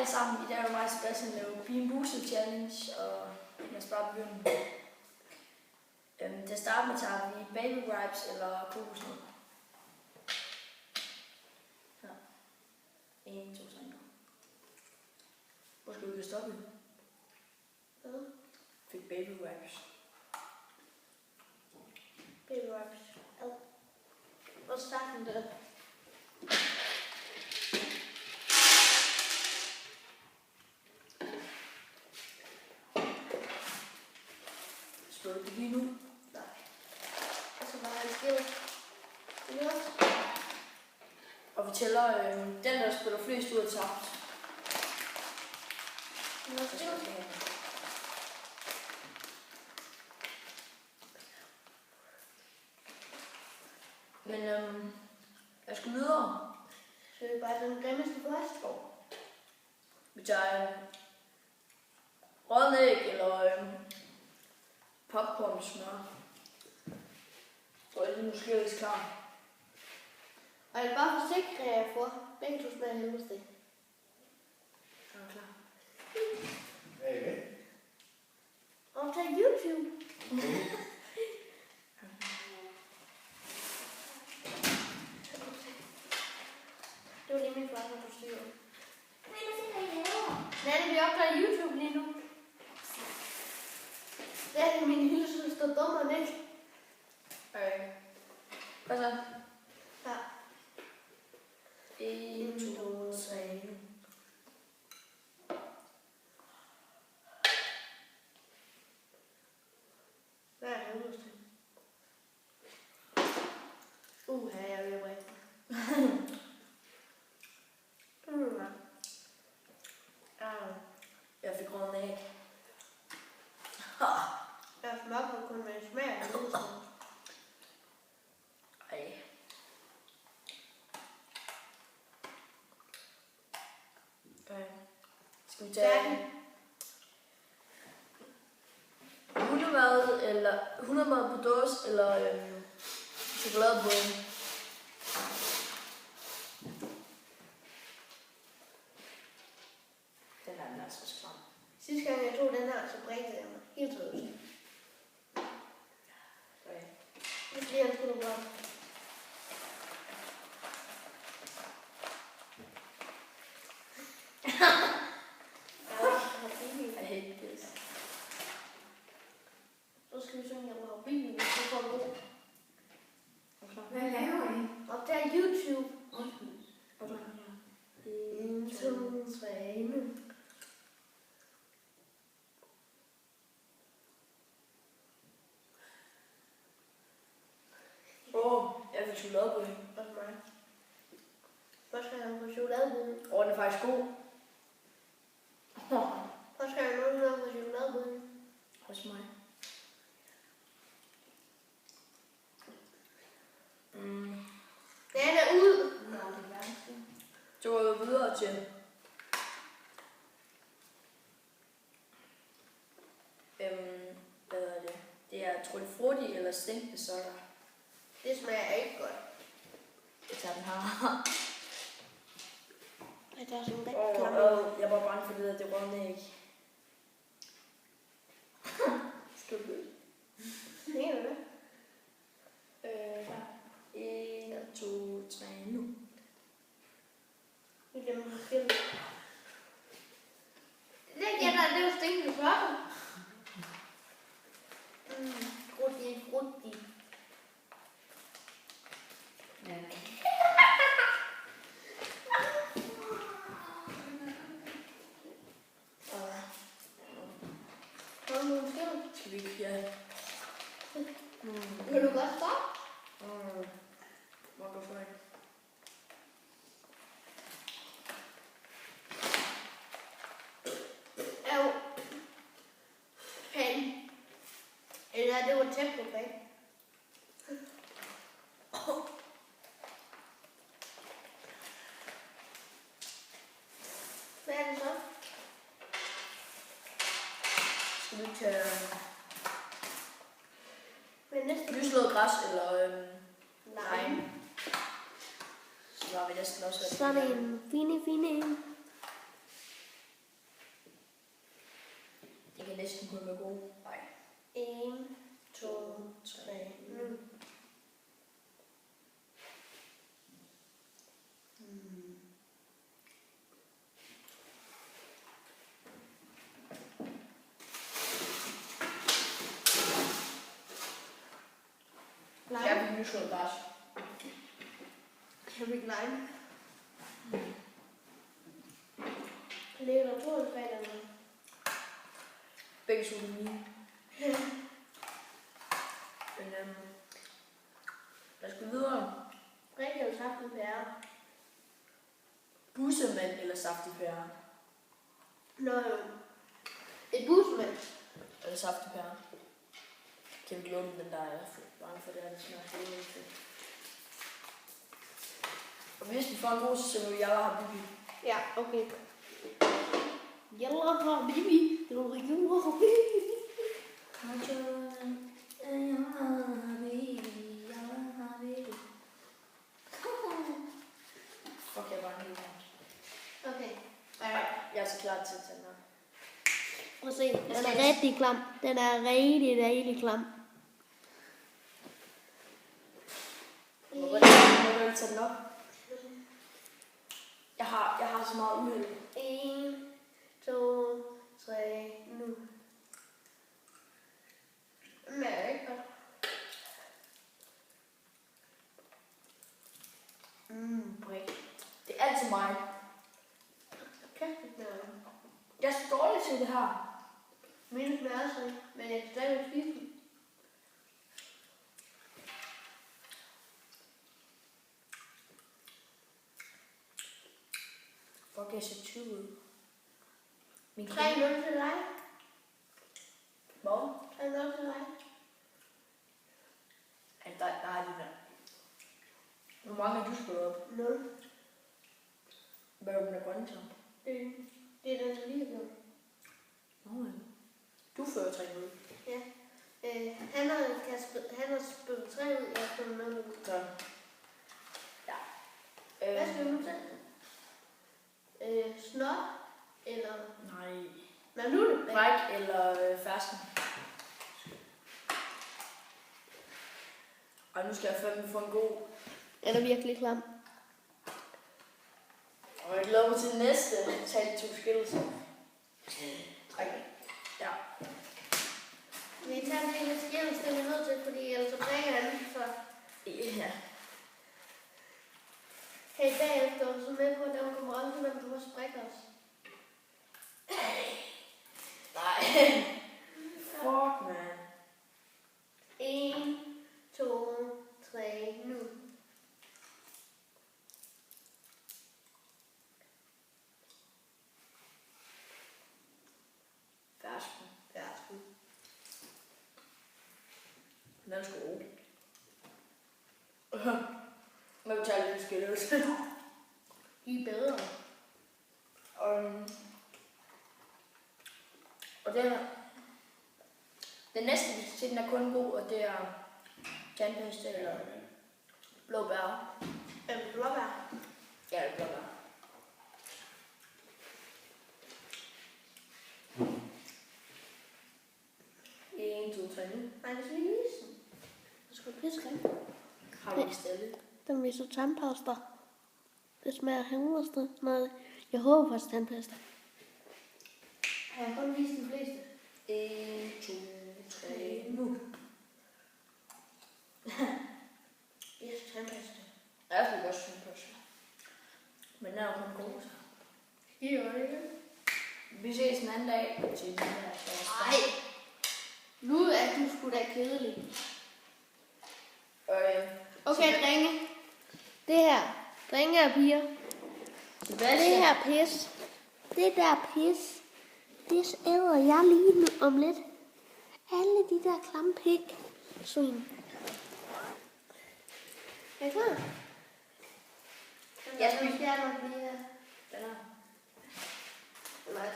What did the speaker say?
alle sammen. I dag er det mig og Sebastian lave Bean Boozled Challenge, og lad os bare begynde. Til at starte med tager vi baby wipes eller kokosnød. Ja. 1, 2, 3. Hvor skal vi kan stoppe? Hvad? Fik baby wipes. Baby wipes. Ja. Hvor starter den det? Slår du det lige nu? Nej. Og så bare en skill. Og vi tæller den, der spiller flest ud af tabt. Men jeg skal videre. Så er det bare den grimmeste først. Vi tager rådden æg eller popcorn med smør. Så er det måske lidt klar. Og jeg vil bare forsikre jer for, begge to smager helvedes det. Er du klar? Hey. Og tag YouTube. Det var lige min far, der forstyrrer. Nanne, vi optager YouTube lige nu. Det er min lille søster dummer, ikke? Hvad så? Ja. 1, 2, 3. Hvad er det helvedes det? Her jeg er ved at brække mig. Jeg fik rådden æg. Jeg smager kun med smag af helvedes det. Ej. Skal vi tage hundemad på dåse eller chokoladebrød? Den er altså stram. Sidste gang jeg tog den her, så brækkede jeg mig helt tøvs. Det bliver en sgu godt. I hate this. Så skal vi synge, jeg må have bilen, hvis du får en god. Hvad laver I? Opdag YouTube. Og du 1, 2, 3, nu. Jeg fik chokoladebrød. Også mig. Første gang jeg på chokoladebrød. Den er faktisk god. Første gang jeg nogensinde på chokoladebrød. Hos mig. Den er ud. Nå, det er værste. Så går vi videre til hvad er det? Det er Tutti Frutti eller stinkende sokker. Det smager ikke godt. Jeg tager den her. Jeg tager sådan en rigtig klam. Jeg var bange for det der, det rådne æg. Skal du det? Mener du det? 1, 2, 3, nu. Vi glemmer at skille. Det er jo stinkende sokker. Frutti. Ja. Har du nogle skiller? Skal vi ikke? Ja. Vil du godt stoppe? Hvor går for ikke? Jo. Pan. Eller det var tæt på pan. Hvad er det så? Skal vi tage lyslået græs eller nej? Så var vi næsten også. Sådan en fine en. kan næsten kun være gode. Nej. 1, 2, 3, nu. Jeg vil nyslå græs. Jeg vil lime. Ligger der 2 eller 3 der med? Begge to er mine. Men lad os gå videre. Rigtig eller saftig pære? Bussemand eller saftig pære? Nå jo. Et busmand. Eller saftig pære? Kan vi glemme den der, jeg er bange for, det er, det smager helt fedt. Og hvis vi får en god, så vil jeg have Bibi. Ja, okay. Yalla har Bibi. Det var rigtig god. Fuck, jeg var en lille. Okay. Jeg er så klar til at tage den op. Prøv at se. Den er rigtig klam. Den er rigtig klam. Hvordan vil du tage den op? Jeg har så meget uheld. 1, 2, 3, nu. Men er ikke godt. Brik. Det er altid mig. Kæft, Jeg er så dårlig til det her. Mine smager sig, men jeg kan stadig spise den. Fuck, jeg ser 20 ud. Min 3-0 til dig. Hvad? 3-0 til dig. Ja, der er det der. Hvor mange har du spillet op? 0. Hvad er du med grønne til? Det er den, der lige har gjort. Nå, ja. Du fører 3-0. Ja. Han har spillet 3 ud, jeg har spillet 0 ud. Så. Ja. Hvad skal vi nu til? Snot eller... Nej. Hvad nu er det? Bræk eller fersken. Og nu skal jeg fandme få en god. Den er virkelig klam. Og jeg glæder mig til den næste. Tag de 2 skillelser. Okay. Ja. Vi tager lige lidt skjældens, det er vi nødt til, fordi ellers så drikker han. Så Ja. hey, bagefter så med på, at der var konkurrence, men du også sprikker os. Nej. Fuck, man. 1, 2, 3, nu. Fersken. Fersken. Den er sgu god. Men vi tager lidt skillelse. De er bedre. Og den næste, vi skal til, den er kun god, og det er tandpasta eller blåbær. Blåbær. Ja, det er blåbær. En, to, tre, nu. Nej, det skal lige vise den. Det skal piske af. Har du ikke stillet? Den viser tandpasta. Det smager helvede. Nej, jeg håber faktisk tandpasta. Har jeg kun vist de fleste? 1, 2, 3, nu. Yes, tandpasta. Jeg fik også tandpasta. Men den er jo kun god, så. Det gør det ikke. Vi ses en anden dag til den her. Nej. Nu er du sgu da kedelig. Okay, drenge. Det her. Drenge og piger. Det her pis. Det der pis. Det æder jeg lige om lidt. Alle de der klamme pik. Svin. Er I klar? Jeg skal nok lige her. Den er. Nej,